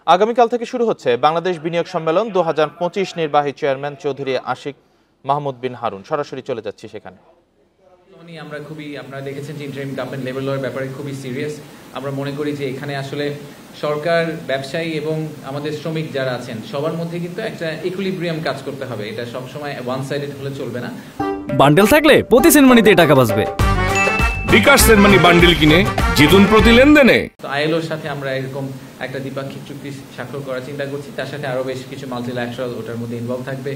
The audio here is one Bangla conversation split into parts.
আগামীকাল থেকে শুরু হচ্ছে বাংলাদেশ বিনিয়োগ সম্মেলন 2025 নির্বাহী চেয়ারম্যান চৌধুরী আশিক মাহমুদ বিন হারুন। সরাসরি চলে যাচ্ছি সেখানে। আমরা আপনারা দেখেছেন যে ইন্টারিম গভর্নমেন্ট লেভেল লয়ের ব্যাপারে খুবই সিরিয়াস। আমরা মনে করি যে এখানে আসলে সরকার, ব্যবসায়ী এবং আমাদের শ্রমিক যারা আছেন সবার মধ্যে কিন্তু একটা ইকুইলিব্রিয়াম কাজ করতে হবে। এটা সবসময় ওয়ান সাইডেড হলে চলবে না। বান্ডেল থাকলে প্রতি সেনমানিতে টাকা বাঁচবে। বিকাশ সেনমানি বান্ডেল কিনে জিতুন প্রতি লেনদেনে। তো আইএলওর সাথে আমরা এরকম একটা দ্বিপাক্ষিক চুক্তি স্বাক্ষর করার চিন্তা করছি। তার সাথে আরো বেশ কিছু মাল্টিল্যাটারাল ওটার মধ্যে ইনভলভ থাকবে।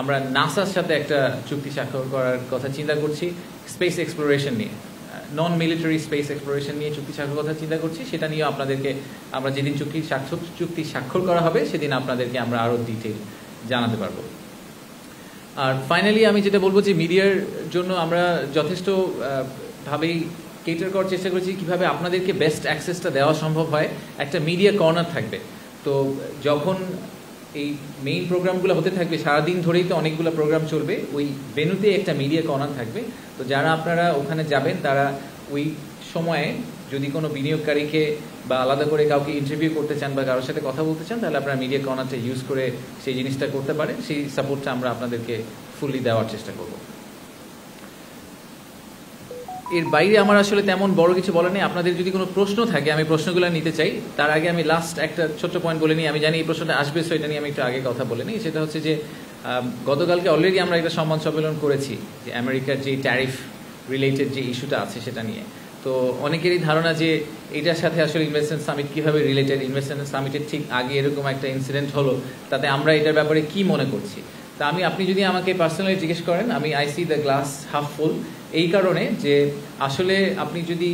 আমরা নাসার সাথে একটা চুক্তি স্বাক্ষর করার কথা চিন্তা করছি স্পেস এক্সপ্লোরেশন নিয়ে, নন মিলিটারি স্পেস এক্সপ্লোরেশন নিয়ে চুক্তি স্বাক্ষর কথা চিন্তা করছি। সেটা নিয়ে আপনাদেরকে আমরা যেদিন চুক্তি স্বাক্ষর করা হবে সেদিন আপনাদেরকে আমরা আরো ডিটেইল জানাতে পারবো। আর ফাইনালি আমি যেটা বলবো যে মিডিয়ার জন্য আমরা যথেষ্ট ভাবেই কেটার করার চেষ্টা করেছি কিভাবে আপনাদেরকে বেস্ট অ্যাক্সেসটা দেওয়া সম্ভব হয়। একটা মিডিয়া কর্নার থাকবে। তো যখন এই মেইন প্রোগ্রামগুলো হতে থাকবে, সারাদিন ধরেই তো অনেকগুলো প্রোগ্রাম চলবে, ওই ভেন্যুতে একটা মিডিয়া কর্নার থাকবে। তো যারা আপনারা ওখানে যাবেন তারা ওই সময়ে যদি কোনো বিনিয়োগকারীকে বা আলাদা করে কাউকে ইন্টারভিউ করতে চান বা কারোর সাথে কথা বলতে চান, তাহলে আপনারা মিডিয়া কর্নারটা ইউজ করে সেই জিনিসটা করতে পারেন। সেই সাপোর্টটা আমরা আপনাদেরকে ফুললি দেওয়ার চেষ্টা করব। এর বাইরে আমার আসলে তেমন বড় কিছু বলা নেই। আপনাদের যদি কোনো প্রশ্ন থাকে আমি প্রশ্নগুলো নিতে চাই। তার আগে আমি লাস্ট একটা ছোট্ট পয়েন্ট বলে নিই। আমি জানি এই প্রশ্নটা আসবে, সো এটা নিয়ে আমি একটু আগে কথা বলে নিই। সেটা হচ্ছে যে গতকালকে অলরেডি আমরা একটা সম্মান সম্মেলন করেছি যে আমেরিকার যে ট্যারিফ রিলেটেড যে ইস্যুটা আছে সেটা নিয়ে। তো অনেকেরই ধারণা যে এটার সাথে আসলে ইনভেস্টমেন্ট সামিট কীভাবে রিলেটেড, ইনভেস্টমেন্ট সামিটের ঠিক আগে এরকম একটা ইনসিডেন্ট হলো, তাতে আমরা এটার ব্যাপারে কি মনে করছি। তা আপনি যদি আমাকে পার্সোনালি জিজ্ঞেস করেন, আমি I C the glass half ফুল, এই কারণে যে আসলে আপনি যদি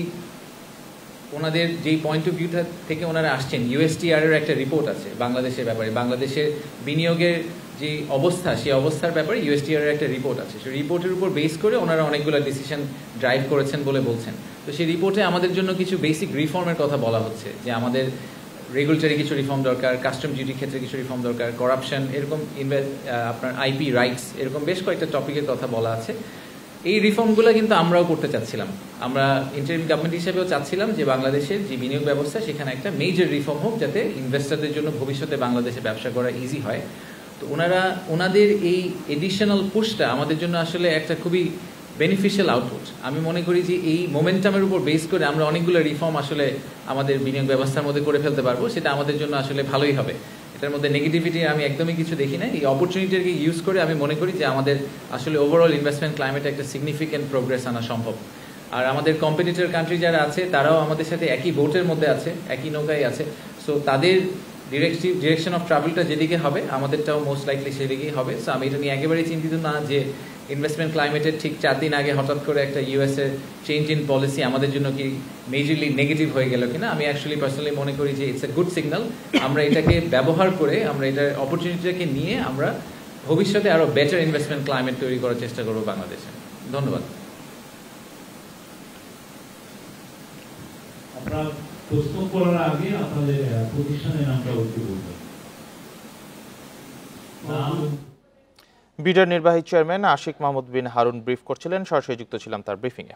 ওনাদের যেই পয়েন্ট অফ ভিউটা থেকে ওনারা আসছেন, ইউএসটিআর এর একটা রিপোর্ট আছে বাংলাদেশের ব্যাপারে, বাংলাদেশের বিনিয়োগের যে অবস্থা সেই অবস্থার ব্যাপারে ইউএসটিআর এর একটা রিপোর্ট আছে। সেই রিপোর্টের উপর বেস করে ওনারা অনেকগুলো ডিসিশন ড্রাইভ করেছেন বলে বলছেন। তো সেই রিপোর্টে আমাদের জন্য কিছু বেসিক রিফর্মের কথা বলা হচ্ছে, যে আমাদের রেগুলেটরি কিছু রিফর্ম দরকার, কাস্টম ডিউটির ক্ষেত্রে কিছু রিফর্ম দরকার, করাপশন, এরকম আপনার আইপি রাইটস, এরকম বেশ কয়েকটা টপিকের কথা বলা আছে। এই রিফর্মগুলো কিন্তু আমরাও করতে চাচ্ছিলাম। আমরা ইন্টারিম গভর্নমেন্ট হিসেবেও চাচ্ছিলাম যে বাংলাদেশের যে বিনিয়োগ ব্যবস্থা সেখানে একটা মেজর রিফর্ম হোক, যাতে ইনভেস্টরদের জন্য ভবিষ্যতে বাংলাদেশে ব্যবসা করা ইজি হয়। তো ওনাদের এই এডিশনাল পুশটা আমাদের জন্য আসলে একটা খুবই বেনিফিশিয়াল আউটপুট। আমি মনে করি যে এই মোমেন্টামের উপর বেস করে আমরা অনেকগুলো রিফর্ম আসলে আমাদের বিনিয়োগ ব্যবস্থার মধ্যে করে ফেলতে পারবো। সেটা আমাদের জন্য আসলে ভালোই হবে। এটার মধ্যে নেগেটিভিটি আমি একদমই কিছু দেখি না। এই অপরচুনিটিকে ইউজ করে আমি মনে করি যে আমাদের আসলে ওভারঅল ইনভেস্টমেন্ট ক্লাইমেটে একটা সিগনিফিক্যান্ট প্রোগ্রেস আনা সম্ভব। আর আমাদের কম্পিটিটর কান্ট্রি যারা আছে তারাও আমাদের সাথে একই বোটের মধ্যে আছে, একই নৌকায় আছে। সো তাদের ডিরেকশন অফ ট্রাভেলটা যেদিকে হবে আমাদেরটাও মোস্ট লাইকলি সেদিকেই হবে। সো আমি এটা নিয়ে একেবারেই চিন্তিত না যে ইনভেস্টমেন্ট ক্লাইমেটের ঠিক 4 দিন আগে হঠাৎ করে একটা ইউএসএ চেঞ্জ ইন পলিসি আমাদের জন্য কি মেজরলি নেগেটিভ হয়ে গেল কিনা। আমি অ্যাকচুয়ালি পার্সোনালি মনে করি যে ইটস এ গুড সিগন্যাল। আমরা এটাকে ব্যবহার করে, আমরা এটার অপরচুনিটিটাকে নিয়ে আমরা ভবিষ্যতে আরো বেটার ইনভেস্টমেন্ট ক্লাইমেট তৈরি করার চেষ্টা করবো বাংলাদেশে। ধন্যবাদ। আপনার প্রশ্ন করার আগে আপনাদের প্রতিষ্ঠানের নামটা একটু বলবেন। বিডার নির্বাহী চেয়ারম্যান আশিক মাহমুদ বিন হারুন ব্রিফ করছিলেন। সরাসরি যুক্ত ছিলাম তার ব্রিফিংয়ে।